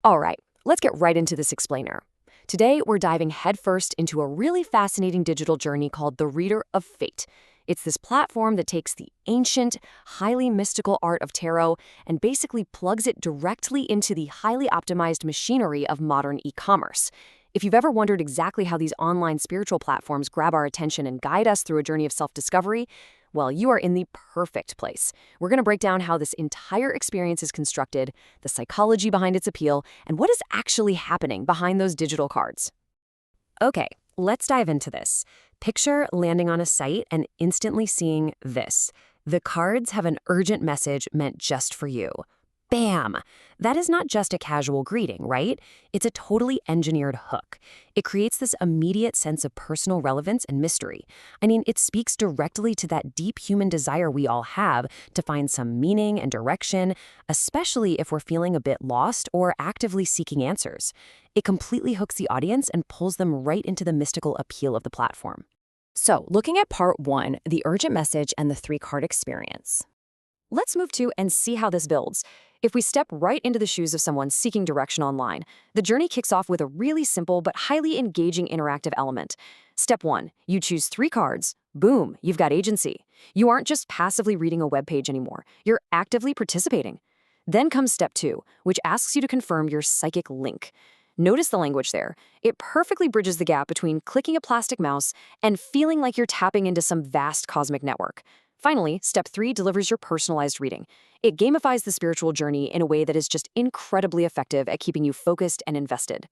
All right, let's get right into this explainer. Today, we're diving headfirst into a really fascinating digital journey called the Reader of Fate. It's this platform that takes the ancient, highly mystical art of tarot and basically plugs it directly into the highly optimized machinery of modern e-commerce. If you've ever wondered exactly how these online spiritual platforms grab our attention and guide us through a journey of self-discovery, well, you are in the perfect place. We're going to break down how this entire experience is constructed, the psychology behind its appeal, and what is actually happening behind those digital cards. Okay, let's dive into this. Picture landing on a site and instantly seeing this. The cards have an urgent message meant just for you. Bam! That is not just a casual greeting, right? It's a totally engineered hook. It creates this immediate sense of personal relevance and mystery. I mean, it speaks directly to that deep human desire we all have to find some meaning and direction, especially if we're feeling a bit lost or actively seeking answers. It completely hooks the audience and pulls them right into the mystical appeal of the platform. So, looking at part one, the urgent message and the three-card experience. Let's move to and see how this builds. If we step right into the shoes of someone seeking direction online, the journey kicks off with a really simple but highly engaging interactive element. Step one, you choose three cards. Boom, you've got agency. You aren't just passively reading a web page anymore. You're actively participating. Then comes step two, which asks you to confirm your psychic link. Notice the language there. It perfectly bridges the gap between clicking a plastic mouse and feeling like you're tapping into some vast cosmic network. Finally, step three delivers your personalized reading. It gamifies the spiritual journey in a way that is just incredibly effective at keeping you focused and invested.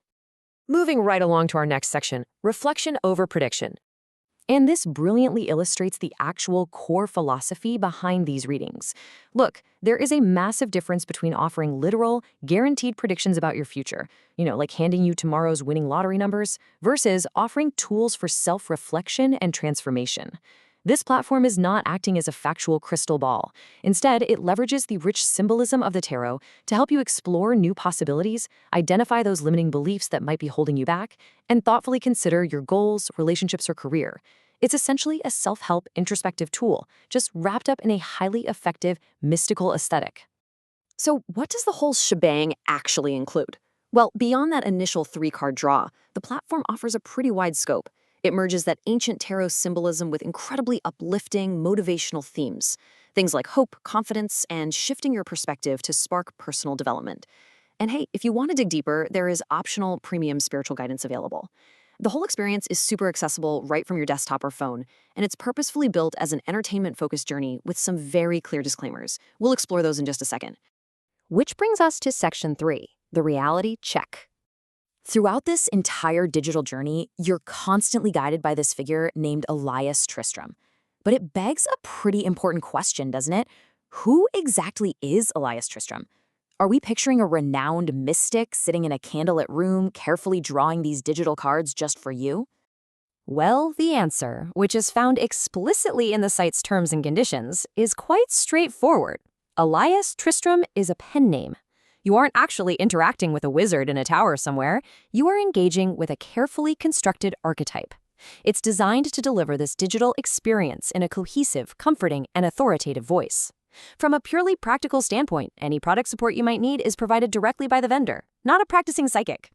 Moving right along to our next section, reflection over prediction. And this brilliantly illustrates the actual core philosophy behind these readings. Look, there is a massive difference between offering literal, guaranteed predictions about your future, like handing you tomorrow's winning lottery numbers, versus offering tools for self-reflection and transformation. This platform is not acting as a factual crystal ball. Instead, it leverages the rich symbolism of the tarot to help you explore new possibilities, identify those limiting beliefs that might be holding you back, and thoughtfully consider your goals, relationships, or career. It's essentially a self-help introspective tool, just wrapped up in a highly effective, mystical aesthetic. So what does the whole shebang actually include? Well, beyond that initial three-card draw, the platform offers a pretty wide scope. It merges that ancient tarot symbolism with incredibly uplifting, motivational themes. Things like hope, confidence, and shifting your perspective to spark personal development. And hey, if you want to dig deeper, there is optional premium spiritual guidance available. The whole experience is super accessible right from your desktop or phone, and it's purposefully built as an entertainment-focused journey with some very clear disclaimers. We'll explore those in just a second. Which brings us to section 3, the reality check. Throughout this entire digital journey, you're constantly guided by this figure named Elias Tristram. But it begs a pretty important question, doesn't it? Who exactly is Elias Tristram? Are we picturing a renowned mystic sitting in a candlelit room, carefully drawing these digital cards just for you? Well, the answer, which is found explicitly in the site's terms and conditions, is quite straightforward. Elias Tristram is a pen name. You aren't actually interacting with a wizard in a tower somewhere. You are engaging with a carefully constructed archetype. It's designed to deliver this digital experience in a cohesive, comforting, and authoritative voice. From a purely practical standpoint, any product support you might need is provided directly by the vendor, not a practicing psychic.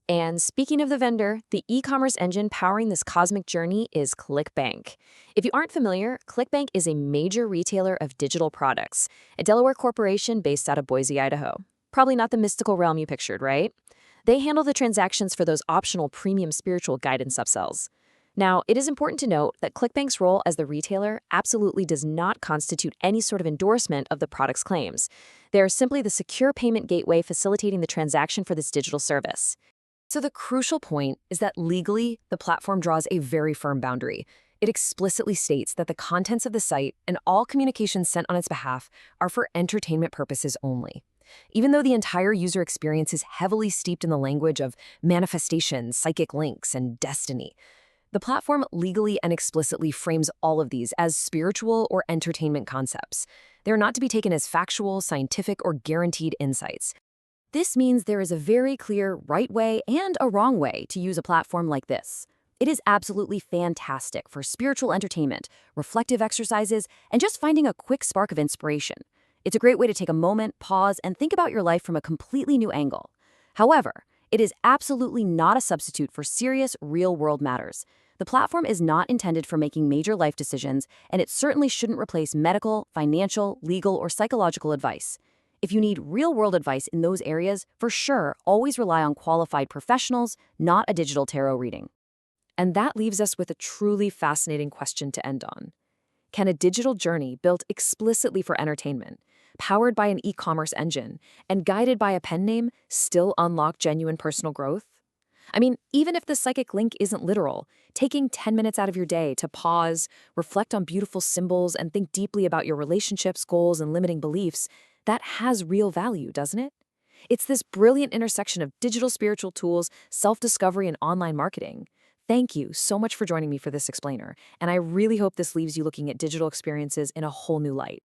And speaking of the vendor, the e-commerce engine powering this cosmic journey is ClickBank. If you aren't familiar, ClickBank is a major retailer of digital products, a Delaware corporation based out of Boise, Idaho. Probably not the mystical realm you pictured, right? They handle the transactions for those optional premium spiritual guidance upsells. Now, it is important to note that ClickBank's role as the retailer absolutely does not constitute any sort of endorsement of the product's claims. They are simply the secure payment gateway facilitating the transaction for this digital service. So the crucial point is that legally, the platform draws a very firm boundary. It explicitly states that the contents of the site and all communications sent on its behalf are for entertainment purposes only. Even though the entire user experience is heavily steeped in the language of manifestation, psychic links, and destiny, the platform legally and explicitly frames all of these as spiritual or entertainment concepts. They are not to be taken as factual, scientific, or guaranteed insights. This means there is a very clear right way and a wrong way to use a platform like this. It is absolutely fantastic for spiritual entertainment, reflective exercises, and just finding a quick spark of inspiration. It's a great way to take a moment, pause, and think about your life from a completely new angle. However, it is absolutely not a substitute for serious, real-world matters. The platform is not intended for making major life decisions, and it certainly shouldn't replace medical, financial, legal, or psychological advice. If you need real-world advice in those areas, for sure, always rely on qualified professionals, not a digital tarot reading. And that leaves us with a truly fascinating question to end on. Can a digital journey built explicitly for entertainment, powered by an e-commerce engine, and guided by a pen name still unlock genuine personal growth? I mean, even if the psychic link isn't literal, taking 10 minutes out of your day to pause, reflect on beautiful symbols, and think deeply about your relationships, goals, and limiting beliefs, that has real value, doesn't it? It's this brilliant intersection of digital spiritual tools, self-discovery, and online marketing. Thank you so much for joining me for this explainer, and I really hope this leaves you looking at digital experiences in a whole new light.